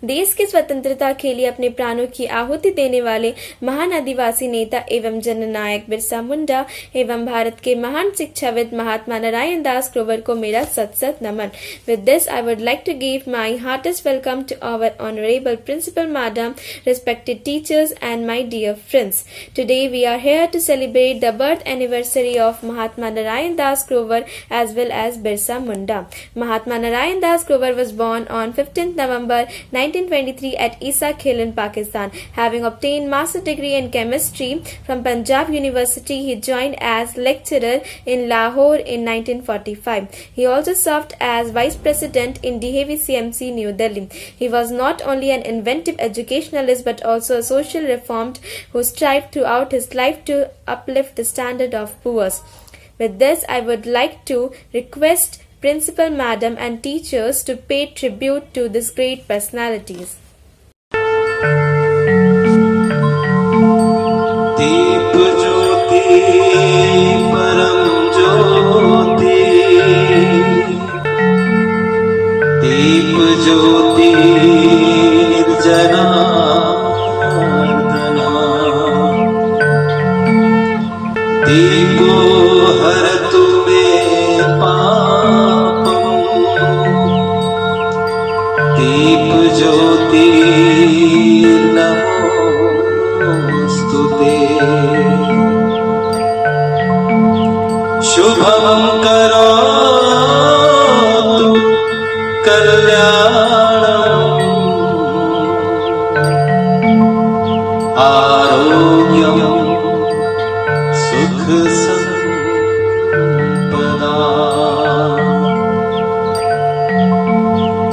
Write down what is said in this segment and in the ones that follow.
देश की स्वतंत्रता के लिए अपने प्राणों की आहुति देने वाले महान आदिवासी नेता एवं जननायक बिरसा मुंडा एवं भारत के महान शिक्षाविद महात्मा नारायण दास ग्रोवर को मेरा सत सत नमन। With this, I would like to give my heartiest welcome to our honorable principal madam, respected teachers and my dear friends. Today we are here to celebrate the birth anniversary of Mahatma Narayan Das Grover as well as Birsa Munda. Mahatma Narayan Das Grover was born on 15th November 1923 at Isa Khel in Pakistan. Having obtained master's degree in chemistry from Punjab University, he joined as lecturer in Lahore in 1945. He also served as vice president in DAV CMC New Delhi. He was not only an inventive educationalist but also a social reformer who strived throughout his life to uplift the standard of poor. With this, I would like to request Principal Madam and teachers to pay tribute to these great personalities. दीप ज्योति परम ज्योति, दीप ज्योति निर्जनार्दना, दीपो हरतु मे पापम्, दीप ज्योति नमोस्तुते। शुभं करोतु कल्याणम्, आरोग्यं सुख संपदा,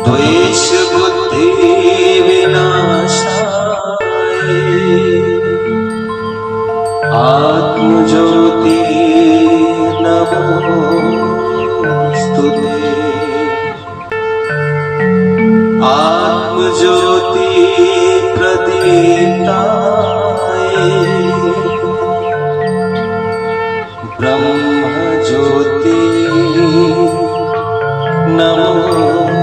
द्वेष बुद्धि विनाशाय, आत्मज्योति नमोस्तुते। आत्मज्योति प्रदीप्ताय, ब्रह्मज्योति नमोस्तुते।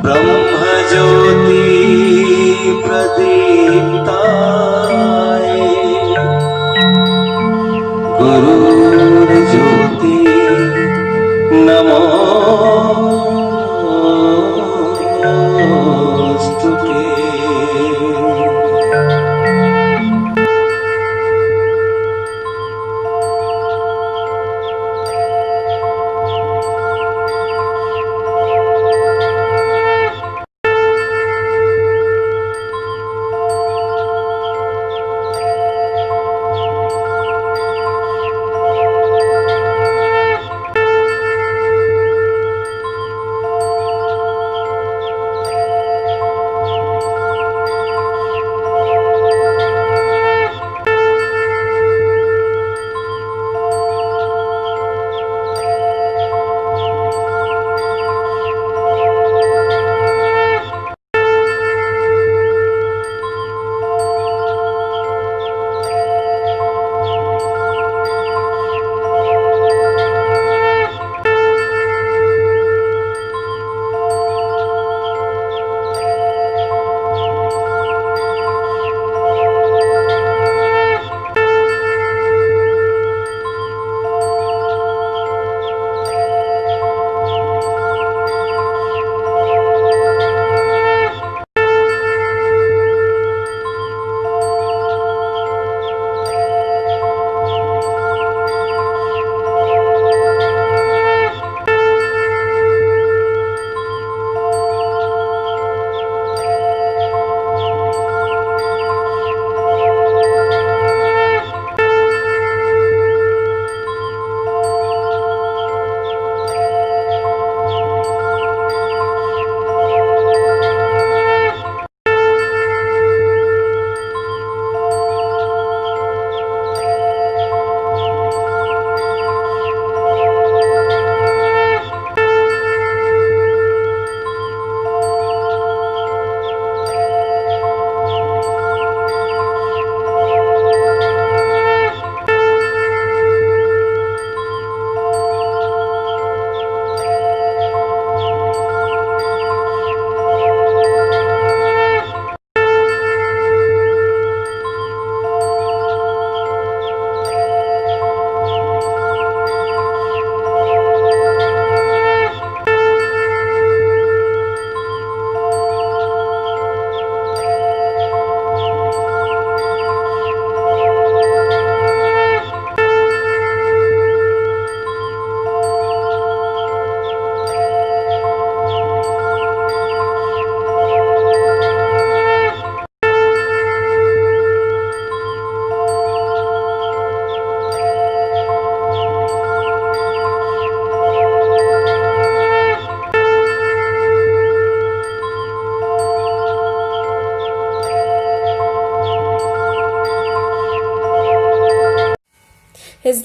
ब्रह्मज्योति प्रदीप्ताय, गुरुर्ज्योति नमोस्तुते।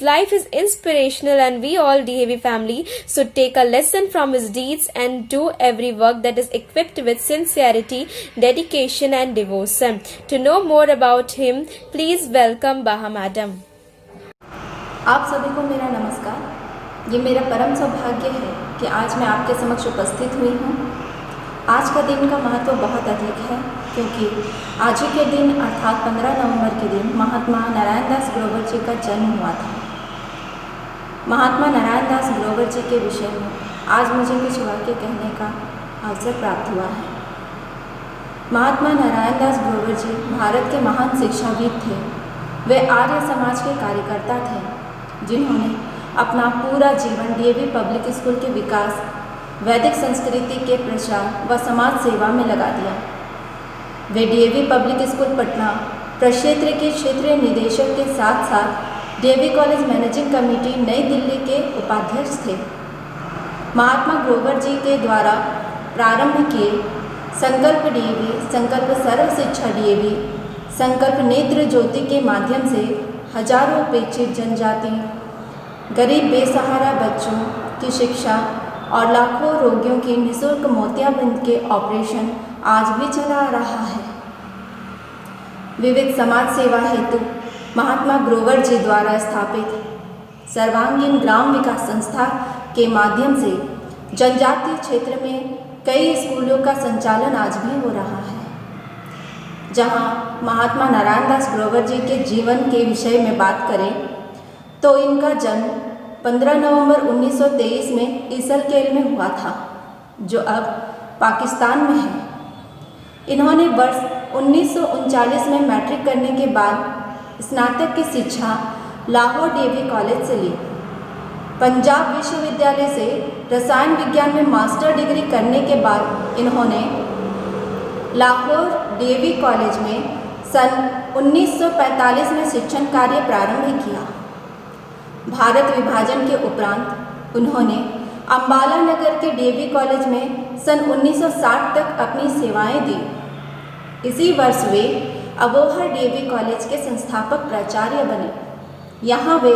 life is inspirational and we all DAV family should take a lesson from his deeds and do every work that is equipped with sincerity, dedication and devotion. To know more about him, please welcome Baha Madam. आप सभी को मेरा नमस्कार। ये मेरा परम सौभाग्य है कि आज मैं आपके समक्ष उपस्थित हुई हूँ। आज का दिन का महत्व बहुत अधिक है क्योंकि आज ही के दिन अर्थात 15 नवंबर के दिन महात्मा नारायण दास ग्रोवर जी का जन्म हुआ था। महात्मा नारायण दास ग्रोवर जी के विषय में आज मुझे कुछ वाक्य कहने का अवसर प्राप्त हुआ है। महात्मा नारायण दास ग्रोवर जी भारत के महान शिक्षाविद थे। वे आर्य समाज के कार्यकर्ता थे जिन्होंने अपना पूरा जीवन DAV पब्लिक स्कूल के विकास, वैदिक संस्कृति के प्रचार व समाज सेवा में लगा दिया। वे DAV पब्लिक स्कूल पटना प्रक्षेत्र के क्षेत्रीय निदेशक के साथ साथ DAV कॉलेज मैनेजिंग कमेटी नई दिल्ली के उपाध्यक्ष थे। महात्मा ग्रोवर जी के द्वारा प्रारंभ किए संकल्प DAV, संकल्प सर्व शिक्षा DAV, संकल्प नेत्र ज्योति के माध्यम से हजारों उपेक्षित जनजाति, गरीब बेसहारा बच्चों की शिक्षा और लाखों रोगियों की निःशुल्क मोतियाबिंद के ऑपरेशन आज भी चला रहा है। विविध समाज सेवा हेतु महात्मा ग्रोवर जी द्वारा स्थापित सर्वांगीण ग्राम विकास संस्था के माध्यम से जनजातीय क्षेत्र में कई स्कूलों का संचालन आज भी हो रहा है। जहां महात्मा नारायण दास ग्रोवर जी के जीवन के विषय में बात करें तो इनका जन्म 15 नवंबर 1923 में ईसलकेल में हुआ था, जो अब पाकिस्तान में है। इन्होंने वर्ष 1939 में मैट्रिक करने के बाद स्नातक की शिक्षा लाहौर DAV कॉलेज से ली। पंजाब विश्वविद्यालय से रसायन विज्ञान में मास्टर डिग्री करने के बाद इन्होंने लाहौर DAV कॉलेज में सन 1945 में शिक्षण कार्य प्रारंभ किया। भारत विभाजन के उपरांत उन्होंने अंबाला नगर के DAV कॉलेज में सन 1960 तक अपनी सेवाएं दी। इसी वर्ष वे अबोहर DAV कॉलेज के संस्थापक प्राचार्य बने। यहाँ वे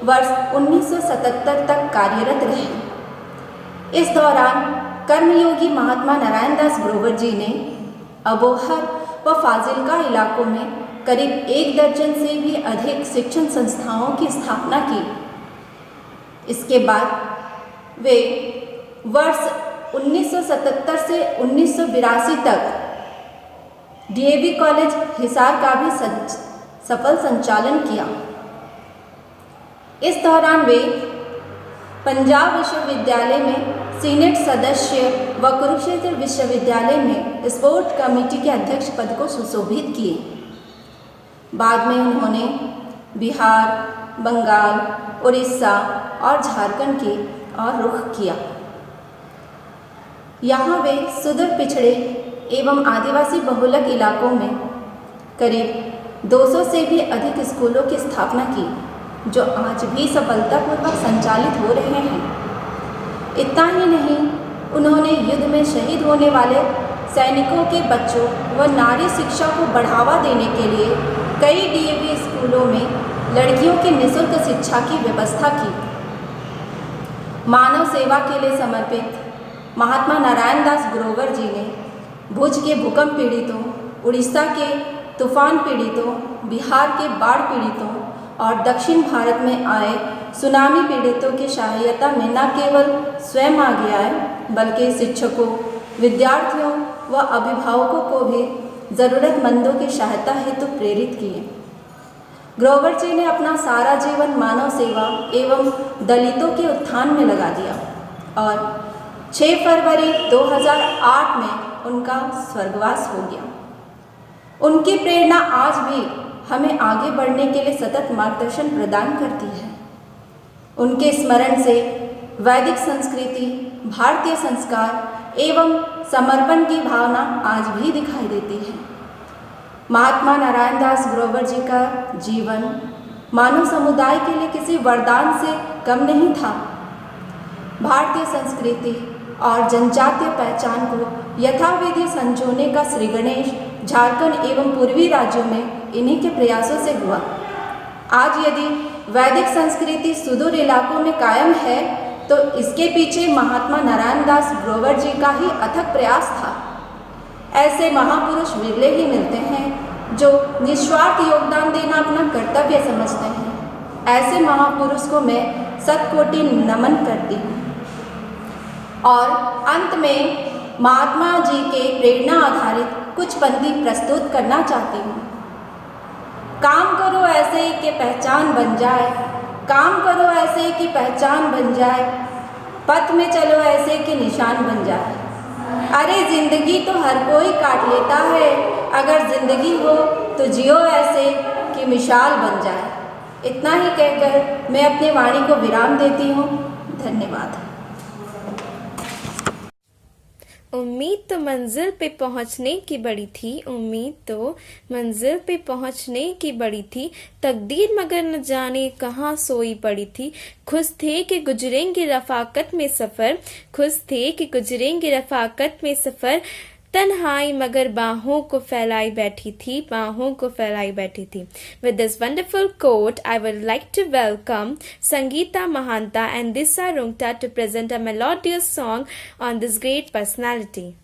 वर्ष 1977 तक कार्यरत रहे। इस दौरान कर्मयोगी महात्मा नारायण दास ग्रोवर जी ने अबोहर व फाजिल्का इलाकों में करीब 1 दर्जन से भी अधिक शिक्षण संस्थाओं की स्थापना की। इसके बाद वे वर्ष 1977 से 1982 तक DAV कॉलेज हिसार का भी सफल संचालन किया। इस दौरान वे पंजाब विश्वविद्यालय में सीनेट सदस्य व कुरुक्षेत्र विश्वविद्यालय में स्पोर्ट कमेटी के अध्यक्ष पद को सुशोभित किए। बाद में उन्होंने बिहार, बंगाल, उड़ीसा और झारखंड की ओर रुख किया। यहाँ वे सुदूर पिछड़े एवं आदिवासी बहुलक इलाकों में करीब 200 से भी अधिक स्कूलों की स्थापना की, जो आज भी सफलतापूर्वक संचालित हो रहे हैं। इतना ही नहीं, उन्होंने युद्ध में शहीद होने वाले सैनिकों के बच्चों व नारी शिक्षा को बढ़ावा देने के लिए कई DAV स्कूलों में लड़कियों की निःशुल्क शिक्षा की व्यवस्था की। मानव सेवा के लिए समर्पित महात्मा नारायण दास ग्रोवर जी ने भुज के भूकंप पीड़ितों, उड़ीसा के तूफान पीड़ितों, बिहार के बाढ़ पीड़ितों और दक्षिण भारत में आए सुनामी पीड़ितों की सहायता में न केवल स्वयं आगे आए बल्कि शिक्षकों, विद्यार्थियों व अभिभावकों को भी ज़रूरतमंदों की सहायता हेतु प्रेरित किए। ग्रोवर जी ने अपना सारा जीवन मानव सेवा एवं दलितों के उत्थान में लगा दिया और 6 फरवरी 2008 में उनका स्वर्गवास हो गया। उनकी प्रेरणा आज भी हमें आगे बढ़ने के लिए सतत मार्गदर्शन प्रदान करती है। उनके स्मरण से वैदिक संस्कृति, भारतीय संस्कार एवं समर्पण की भावना आज भी दिखाई देती है। महात्मा नारायण दास ग्रोवर जी का जीवन मानव समुदाय के लिए किसी वरदान से कम नहीं था। भारतीय संस्कृति और जनजातीय पहचान को यथाविधि संजोने का श्री गणेश झारखंड एवं पूर्वी राज्यों में इन्हीं के प्रयासों से हुआ। आज यदि वैदिक संस्कृति सुदूर इलाकों में कायम है तो इसके पीछे महात्मा नारायण दास ग्रोवर जी का ही अथक प्रयास था। ऐसे महापुरुष विरले ही मिलते हैं जो निस्वार्थ योगदान देना अपना कर्तव्य समझते हैं। ऐसे महापुरुष को मैं शतकोटि नमन करती हूँ। और अंत में महात्मा जी के प्रेरणा आधारित कुछ पंक्ति प्रस्तुत करना चाहती हूँ। काम करो ऐसे कि पहचान बन जाए, काम करो ऐसे कि पहचान बन जाए, पथ में चलो ऐसे कि निशान बन जाए। अरे जिंदगी तो हर कोई काट लेता है, अगर जिंदगी हो तो जियो ऐसे कि मिसाल बन जाए। इतना ही कहकर मैं अपने वाणी को विराम देती हूँ। धन्यवाद। उम्मीद तो मंजिल पे पहुंचने की बड़ी थी, उम्मीद तो मंजिल पे पहुंचने की बड़ी थी, तकदीर मगर न जाने कहाँ सोई पड़ी थी। खुश थे कि गुजरेंगे रफाकत में सफ़र, खुश थे कि गुजरेंगे रफाकत में सफ़र, तन्हाई मगर बाहों को फैलाई बैठी थी, बाहों को फैलाई बैठी थी। With this wonderful quote, I would like to welcome Sangeeta Mahanta and Disa Rungta to present a melodious song on this great personality.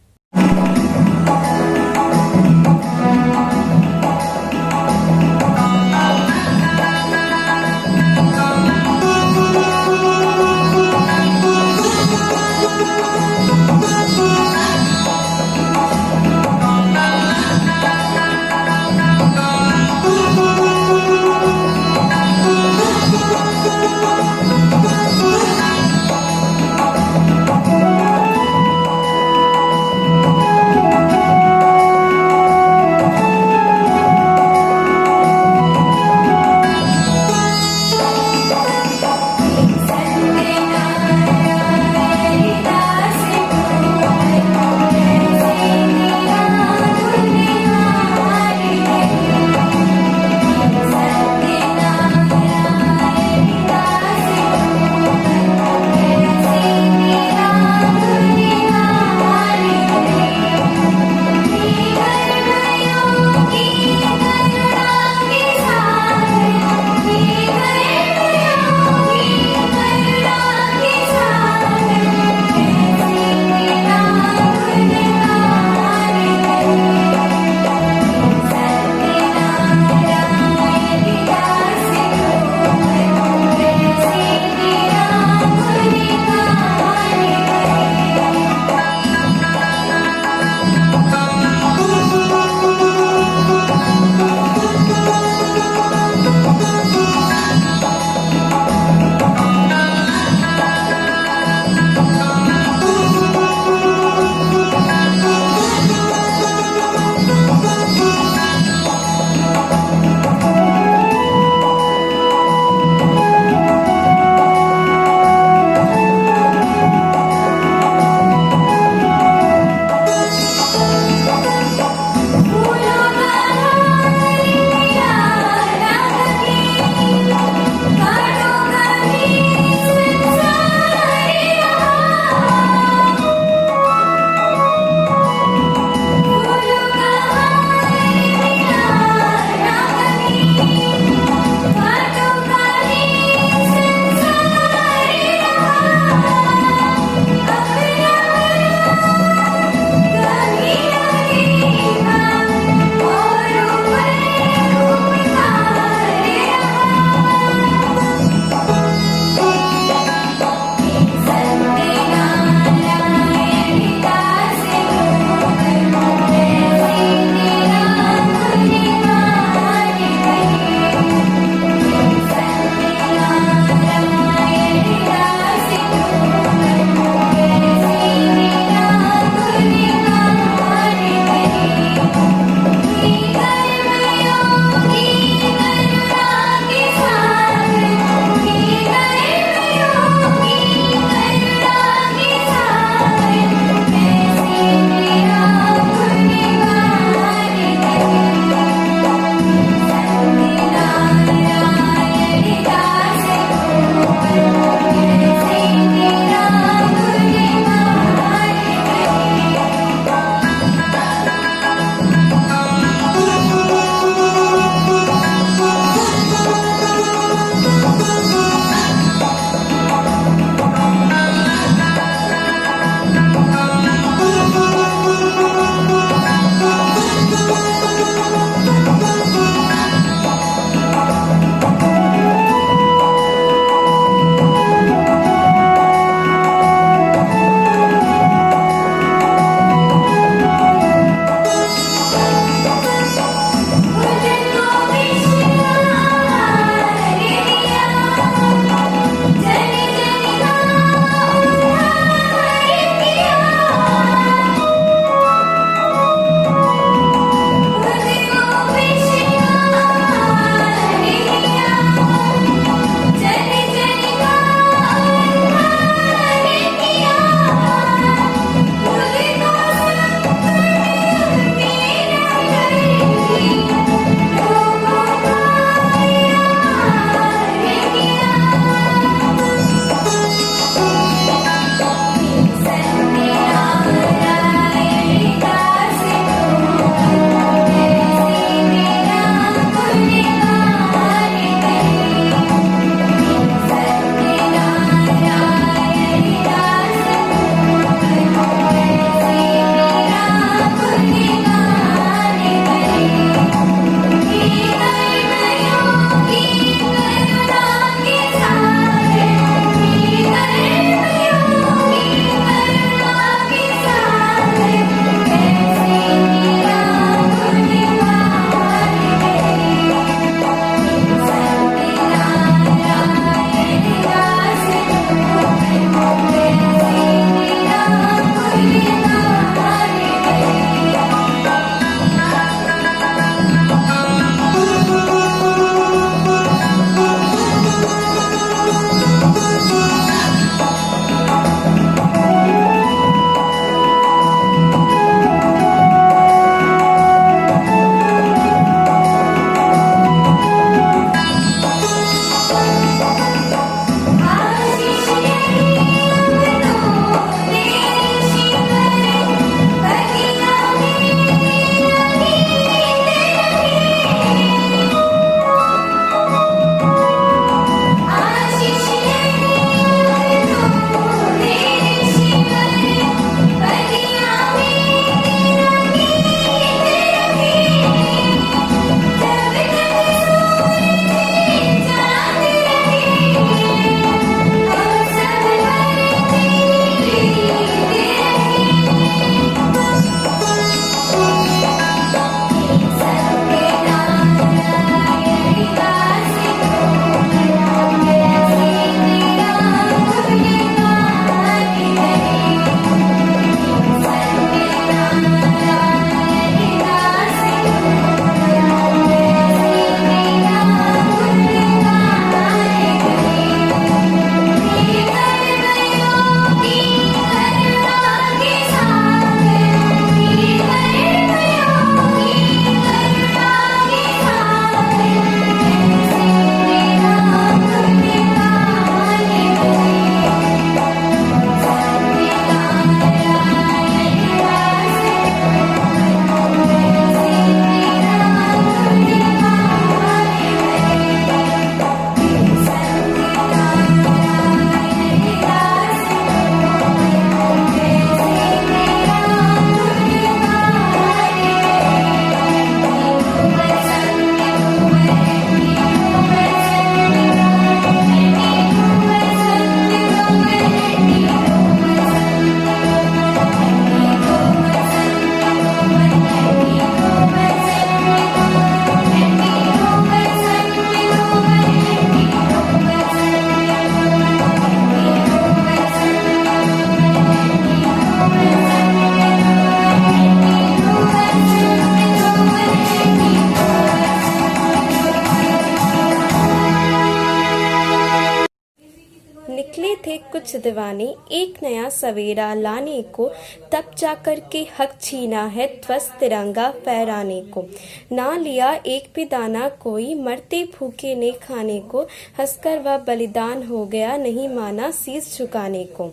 पंच दीवाने, एक नया सवेरा लाने को, तब जाकर के हक छीना है ध्वस्त तिरंगा फहराने को। ना लिया एक भी दाना कोई, मरते भूखे ने खाने को, हंसकर वह बलिदान हो गया, नहीं माना शीश झुकाने को।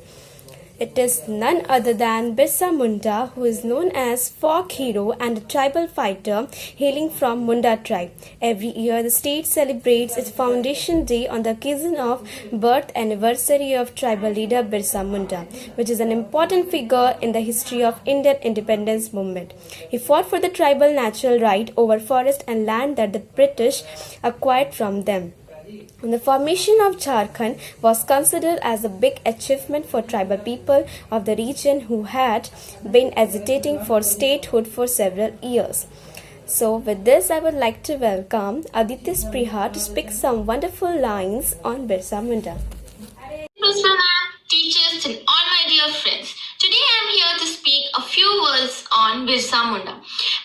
It is none other than Birsa Munda, who is known as folk hero and a tribal fighter hailing from Munda tribe. Every year, the state celebrates its foundation day on the occasion of birth anniversary of tribal leader Birsa Munda, which is an important figure in the history of Indian independence movement. He fought for the tribal natural right over forest and land that the British acquired from them. And the formation of Jharkhand was considered as a big achievement for tribal people of the region who had been agitating for statehood for several years. So with this, I would like to welcome Aditya Spriha to speak some wonderful lines on Birsa Munda. Principal ma'am, teachers and all my dear friends. Today I am here to speak a few words on Birsa Munda.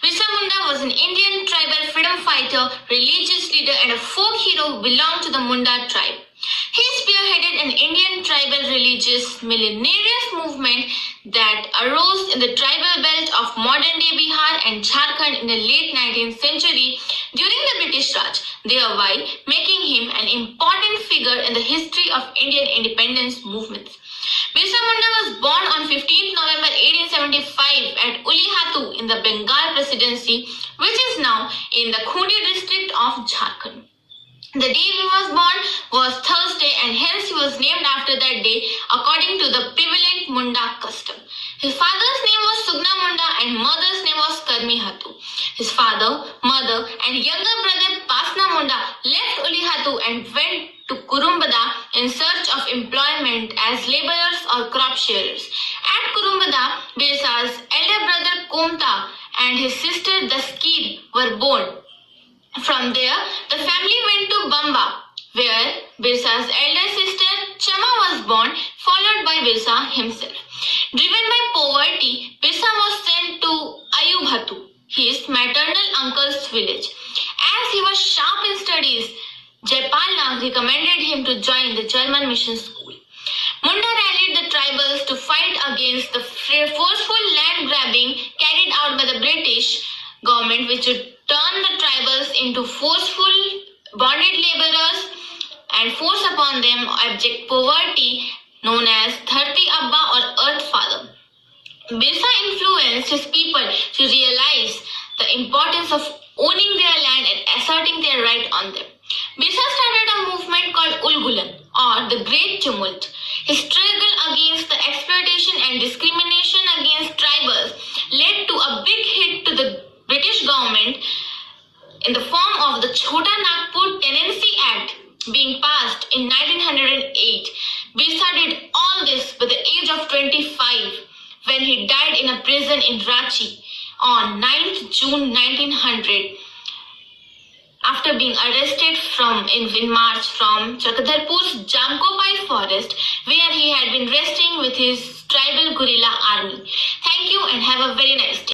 Birsa Munda was an Indian tribal freedom fighter, religious leader and a folk hero who belonged to the Munda tribe. He spearheaded an Indian tribal religious millenarian movement that arose in the tribal belt of modern-day Bihar and Jharkhand in the late 19th century during the British Raj, thereby making him an important figure in the history of Indian independence movements. Birsa Munda was born on 15th November 1875 at Ulihatu in the Bengal Presidency, which is now in the Khundi district of Jharkhand. The day he was born was Thursday and hence he was named after that day according to the prevalent Munda custom. His father's name was Sugna Munda and mother's name was Karmi Hatu. His father, mother and younger brother Pasna Munda left Ulihatu and went to Kurumbada in search of employment as laborers or crop shearers. At Kurumbada, Birsa's elder brother Komta and his sister Daskir were born. From there, the family went to Bamba, where Birsa's elder sister Chama was born, followed by Birsa himself. Driven by poverty, Birsa was sent to Ayubhatu, his maternal uncle's village. As he was sharp in studies, Jaipal Nag recommended him to join the German mission school. Munda rallied the tribals to fight against the forceful land grabbing carried out by the British government, which would turn the tribals into forceful bonded laborers and force upon them abject poverty known as Dharti Abba or Earth Father. Birsa influenced his people to realize the importance of owning their land and asserting their right on them. Birsa started a movement called Ulgulan or the Great Tumult. His struggle against the exploitation and discrimination against tribals led to a big hit to the British government in the form of the Chota Nagpur Tenancy Act being passed in 1908. Birsa did all this by the age of 25 when he died in a prison in Ranchi on 9th June 1900 after being arrested in March from Chakdharpur's Jamkopai forest where he had been resting with his tribal guerrilla army. Thank you and have a very nice day.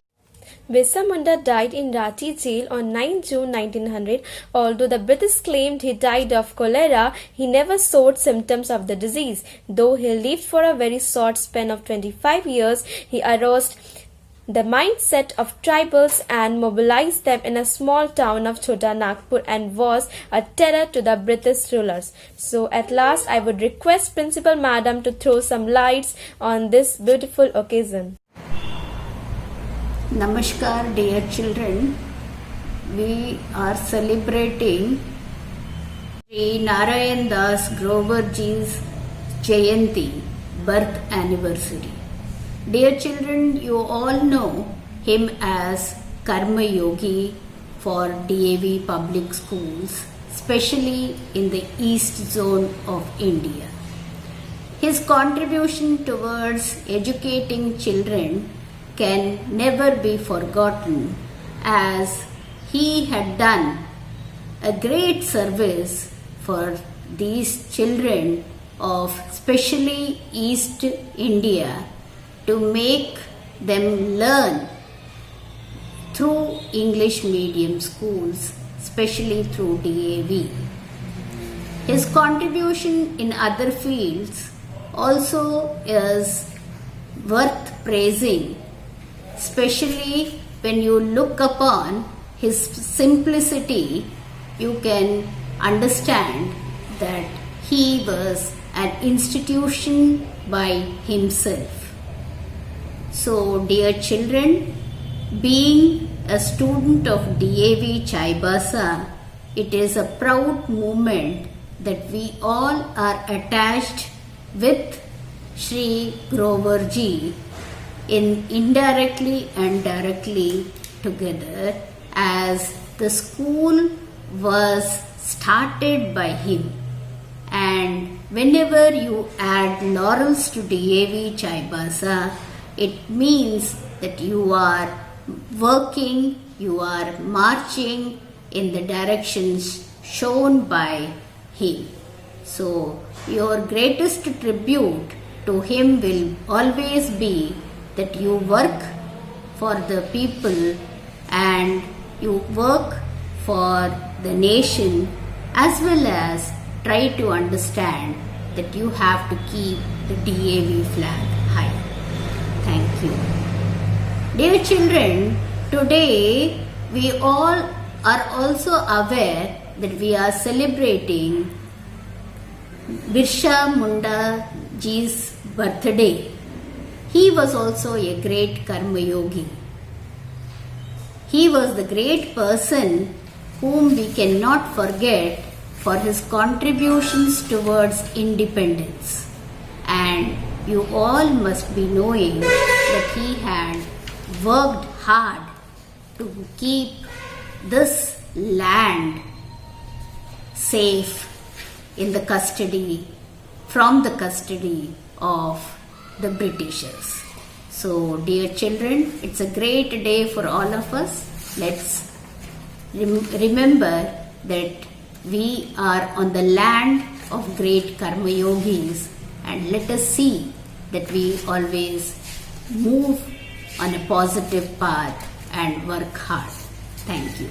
Birsa Munda died in Ranchi jail on 9 June 1900. Although the British claimed he died of cholera, he never showed symptoms of the disease. Though he lived for a very short span of 25 years, he aroused the mindset of tribals and mobilized them in a small town of Chota Nagpur and was a terror to the British rulers. So at last I would request Principal Madam to throw some lights on this beautiful occasion. Namaskar, dear children. We are celebrating Sri Narayan Das Grover Ji's Jayanti, birth anniversary. Dear children, you all know him as Karma Yogi for DAV public schools, especially in the east zone of India. His contribution towards educating children can never be forgotten, as he had done a great service for these children of especially East India to make them learn through English medium schools, especially through DAV. His contribution in other fields also is worth praising, especially when you look upon his simplicity. You can understand that he was an institution by himself. So, dear children, being a student of DAV Chaibasa, it is a proud moment that we all are attached with Sri Grover Ji in indirectly and directly together, as the school was started by him. And whenever you add laurels to DAV Chaibasa, it means that you are working, you are marching in the directions shown by him. So, your greatest tribute to him will always be that you work for the people and you work for the nation, as well as try to understand that you have to keep the DAV flag high. Thank you. Dear children, today we all are also aware that we are celebrating Birsa Munda Ji's birthday. He was also a great Karma Yogi. He was the great person whom we cannot forget for his contributions towards independence. And you all must be knowing that he had worked hard to keep this land safe in the custody, from the custody of the Britishers. So, dear children, it's a great day for all of us. Let's remember that we are on the land of great Karma Yogis, and let us see that we always move on a positive path and work hard. Thank you.